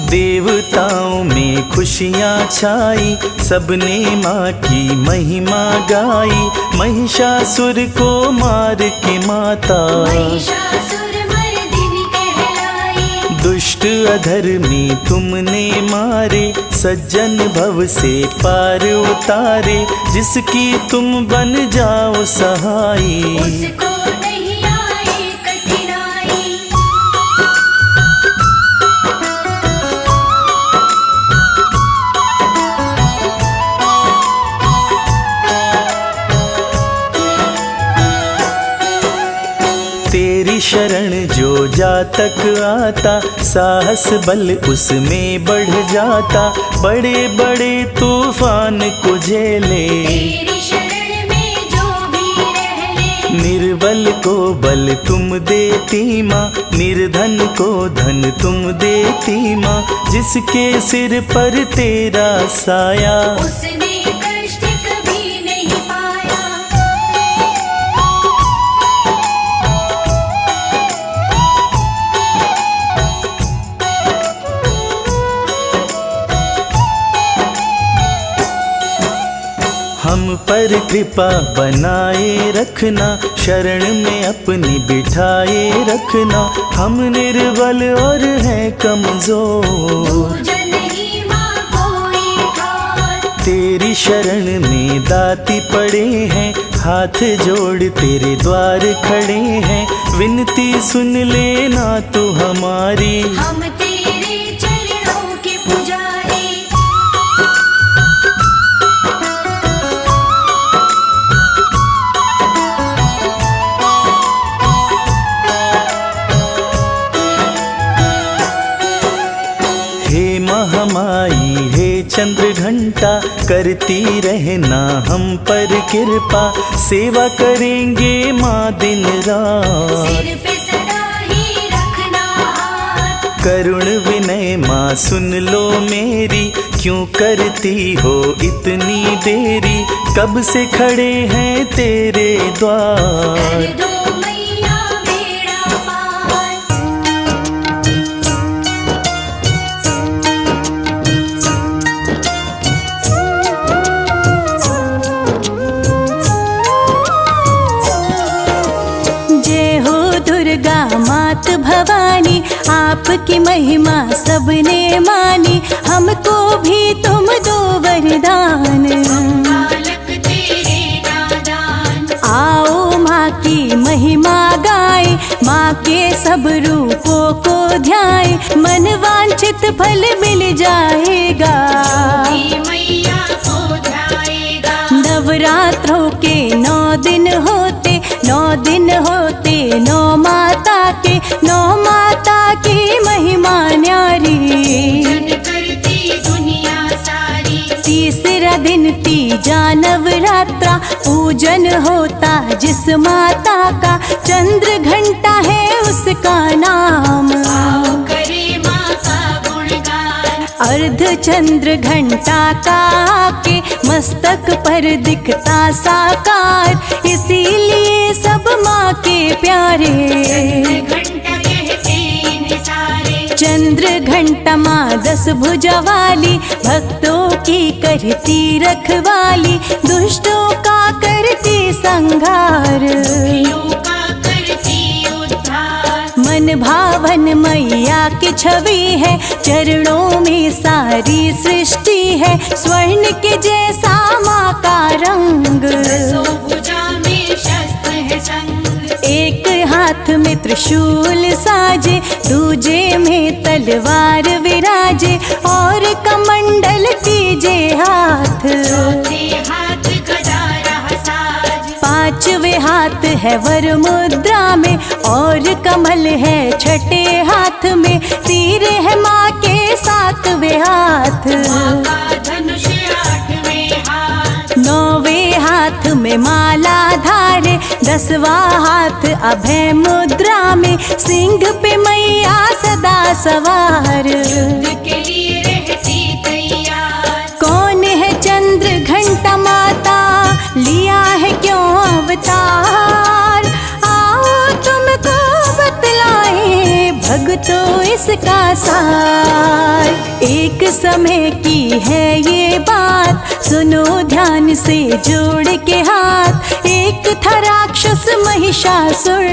देवताओं में खुशियाँ छाई, सबने माँ की महिमा गाई। महिषासुर को मार के माता महिषासुर मर्दिनी कहलाई। दुष्ट अधर्मी तुमने मारे, सज्जन भव से पार उतारे। जिसकी तुम बन जाओ सहाई, उसको नहीं आई कठिनाई। तेरी शरण जो जातक आता, साहस बल उसमें बढ़ जाता। बड़े बड़े तूफान को झेले, तेरी शरण में जो भी रह ले। निर्बल को बल तुम देती माँ, निर्धन को धन तुम देती माँ। जिसके सिर पर तेरा साया, उसने कष्ट कभी नहीं पाया। हम पर कृपा बनाए रखना, शरण में अपनी बिठाए रखना। हम निर्बल और हैं कमजोर, पूजन ही माँ कोई ठार। तेरी शरण में दाती पड़े हैं, हाथ जोड़ तेरे द्वार खड़े हैं। विनती सुन लेना तू हमारी, हम तेरे चरणों के पुजारी। हे महामाई हे चंद्र घंटा, करती रहना हम पर कृपा। सेवा करेंगे माँ दिन रात, सिर पे सदा ही रखना हाथ। करुण विनय माँ सुन लो मेरी। क्यों करती हो इतनी देरी, कब से खड़े हैं तेरे द्वार। कर दो मैया बेड़ा पार। जय हो दुर्गा मात भवानी, आपकी महिमा सबने मानी। हमको भी तुम दो वरदान, बालक तेरे नादान। आओ माँ की महिमा गाए, माँ के सब रूपों को ध्याए। मन वांछित फल मिल जाएगा, ये मैया को ध्याएगा। नवरात्रों के 9 दिन होते, 9 दिन होते 9 माता के, 9 माता की महिमा न्यारी। जन करती दुनिया सारी। तीसरा दिन तीजा नवरात्रा, पूजन होता जिस माता का। चंद्र घंटा है उसका नाम, आओ करे माँ का गुणगान। अर्ध चंद्र घंटा का के मस्तक पर दिखता साकार। इसीलिए सब माँ के प्यारे, घंटा कहते इन्हें सारे। चंद्र घंटा माँ 10 भुजा वाली, भक्तों की करती रखवाली। दुष्टों का करती संहार, दुखियों का करती उद्धार। मन भावन मैया की छवि है, चरणों में सारी सृष्टि है। स्वर्ण के जैसा माँ का रंग, दसों भुजा में शस्त्र है संग। एक हाथ में त्रिशूल साजे, दूजे में तलवार विराजे। और कमंडल कीजे हाथ, चौथे हाथ गदा रहा साज। पांचवे हाथ है वर मुद्रा में, और कमल है छठे हाथ में। तीर है माँ के 7वें हाथ, माँ का धनुष 8वें हाथ। 9वें हाथ में माला धारे, 10वां हाथ अभय मुद्रा सिंह पे मैया सदा सवार। युद्ध के लिए रहती तैयार। कौन है चंद्र घंटा माता, लिया है क्यों अवतार? आओ तुमको बतलाए भगतों इसका सार। एक समय की है ये बात, सुनो ध्यान से जोड़ के हाथ। एक था राक्षस महिषासुर,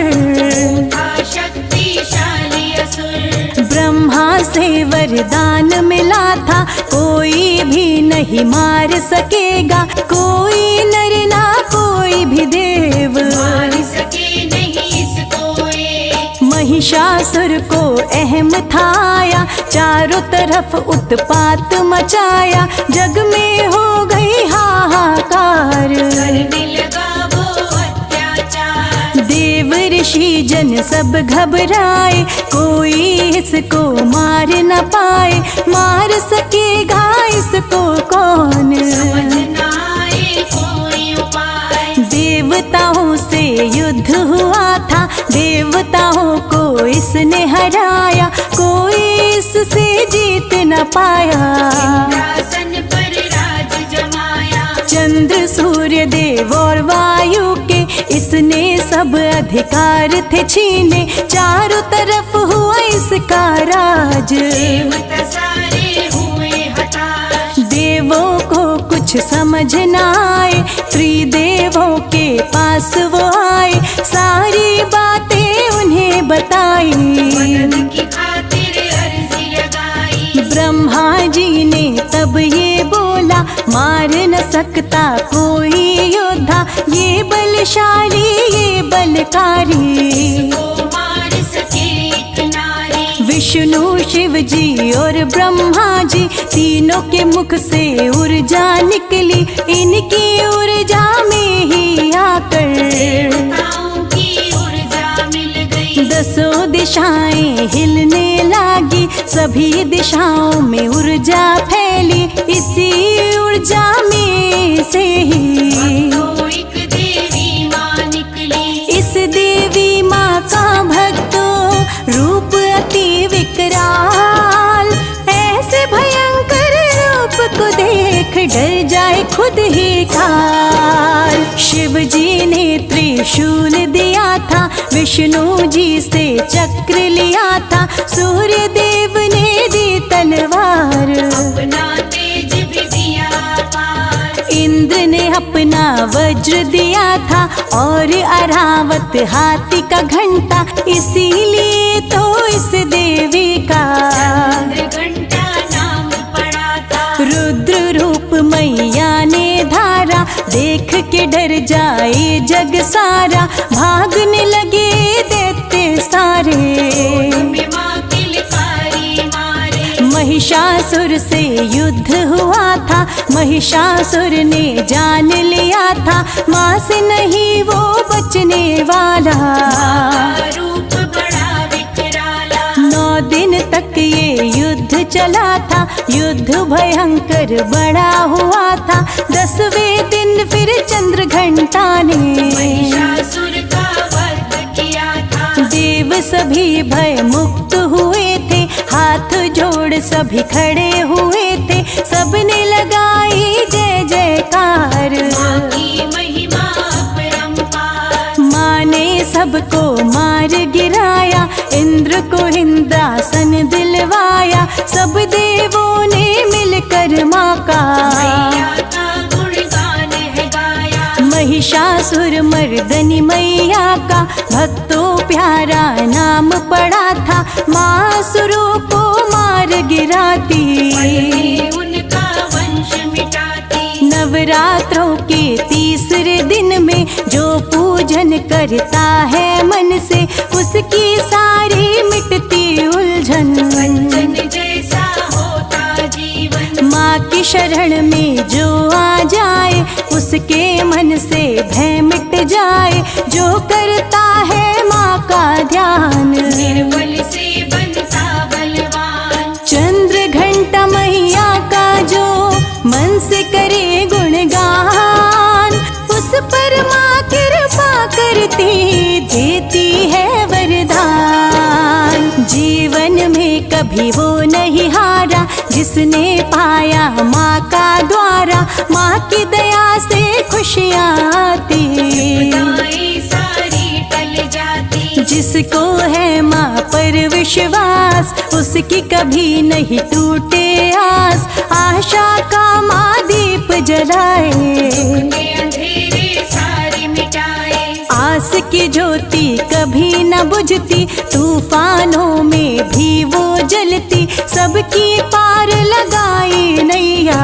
था शक्तिशाली असुर। ब्रह्मा से वरदान मिला था, कोई भी नहीं मार सकेगा। कोई नर ना कोई भी देव, मार सके नहीं इसको एक। महिषासुर को अहम था आया, चारों तरफ उत्पात मचाया। जग में हो गई हाहाकार, करने लगा वो अत्याचार। देव ऋषि जन सब घबराए, कोई इसको मार न पाए। मार सकेगा इसको कौन, समझ न आए कोई उपाय। देवताओं से युद्ध हुआ था, देवताओं को इसने हराया। कोई इससे जीत न पाया, इंद्रासन पर राज जमाया। चंद्र सूर्य देव और वायु के इसने सब अधिकार थे छीने। चारों तरफ हुआ इसका राज, देवता सारे हुए हताश। देवों को कुछ समझ न आए, त्रिदेवों के पास वो आए। सारी बातें उन्हें बताई, मदद की खातिर अर्जी लगाई। ब्रह्मा जी ने तब ये बोला, मार न सकता कोई योद्धा। ये बलशाली ये बलकारी, को मार सके एक नारी। विष्णु शिव जी और ब्रह्मा जी, तीनों के मुख से ऊर्जा निकली। इनकी ऊर्जा में ही आकर देवताओं की ऊर्जा मिल गई। दसों दिशाएं हिलने लागी, सभी दिशाओं में ऊर्जा फैली। इसी ऊर्जा में से ही तो एक देवी माँ निकली। इस देवी माँ का भक्तों रूप अति विकराल। ऐसे भयंकर रूप को देख डर जाए खुद ही काल। शिव जी ने त्रिशूल दिया था, विष्णु जी से चक्र लिया था। सूर्य देव ने दी तलवार, अपना तेज भी दिया पार। इंद्र ने अपना वज्र दिया था और अरावत हाथी का घंटा। इसीलिए तो इस देवी का घंटा नाम पड़ा था। रुद्र रूप मैया ने धारा, देख के डर जाए जग सारा। भागने लगे दैत्य सारे, में माँ किलकारी मारे। महिषासुर से युद्ध हुआ था, महिषासुर ने जान लिया था। माँ से नहीं वो बचने वाला, रूप बड़ा विकराला। 9 दिन तक ये युद्ध चला था, युद्ध भयंकर बड़ा हुआ था। 10वें दिन फिर चंद्र घंटा ने महिषासुर का वध किया था। देव सभी भय मुक्त हुए थे, हाथ जोड़ सभी खड़े हुए थे। सबने लगाई जय जयकार, माँ की महिमा अपरंपार। माँ ने सबको मार गिराया, इंद्र को इंद्रासन दिलवाया। सब देवों ने मिलकर माँ का मैया का गुणगान है गाया। महिषासुर मर्दनी मैया का भक्तों प्यारा नाम पड़ा था। माँ सुरों को मार गिराती, उनका वंश मिटाती। नवरात्रों के तीसरे दिन में जो पूजन करता है मन से, उसकी सारी मिटती उलझन। कंचन जैसा होता जीवन। माँ की शरण में जो आ जाए, उसके मन से भय मिट जाए। जो करता है माँ का ध्यान, निर्बल से बनता बलवान। चंद्र घंटा मैया का जो मन से करे गुणगान, उस पर माँ कृपा करती देती है वरदान। कभी वो नहीं हारा, जिसने पाया माँ का द्वारा, माँ की दया से खुशियाँ आती। विपदाएं सारी टल जाती। जिसको है माँ पर विश्वास, उसकी कभी नहीं टूटे आस। आशा का माँ दीप जलाए, के अंधेरे सारे मिटाए। आस की ज्योति कभी न बुझती, तूफानों में भी वो जलती। सबकी पार लगाई नैया,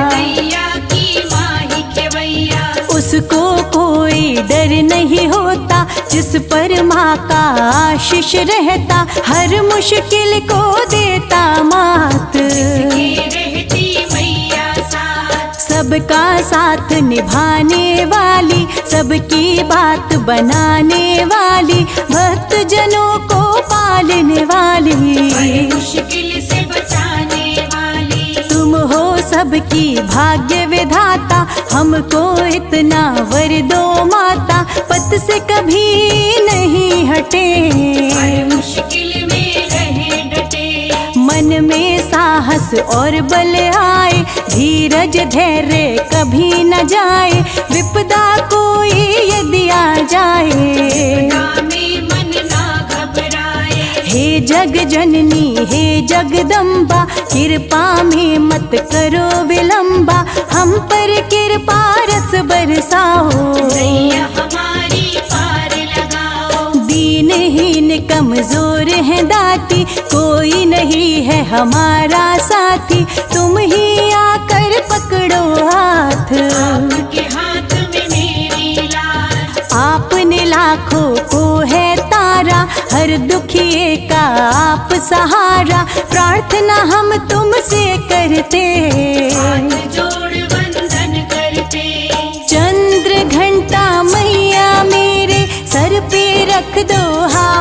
नैया की माही खेवैया। उसको कोई डर नहीं होता, जिस पर माँ का आशीष रहता। हर मुश्किल को देता मात, जिसकी रहती मैया साथ। सबका साथ निभाने वाली, सबकी बात बनाने वाली, भक्त जनों को पालने वाली। हर मुश्किल से बचाने वाली। तुम हो सबकी भाग्य विधाता, हमको इतना वर दो माता। पथ से कभी नहीं हटे, हर मुश्किल में रहे डटे। मन में साहस और बल आए, धीरज धैर्य कभी न जाए। विपदा कोई यदि आ जाए, विपदा में मन ना घबराए। हे जग जननी हे जगदम्बा, कृपा में मत करो विलंबा। हम पर कृपा रस बरसाओ, नैया हमारी पार लगाओ। दीनहीन कमजोर है दाती, कोई नहीं है हमारा साथी। तुम ही आकर पकड़ो हाथ, आपके हाथ में मेरी लाज। आपने लाखों को है तारा, हर दुखिए का आप सहारा। प्रार्थना हम तुमसे करते, हाथ जोड़ वंदन करते। चंद्र घंटा मैया मेरे सर पे रख दो हाथ।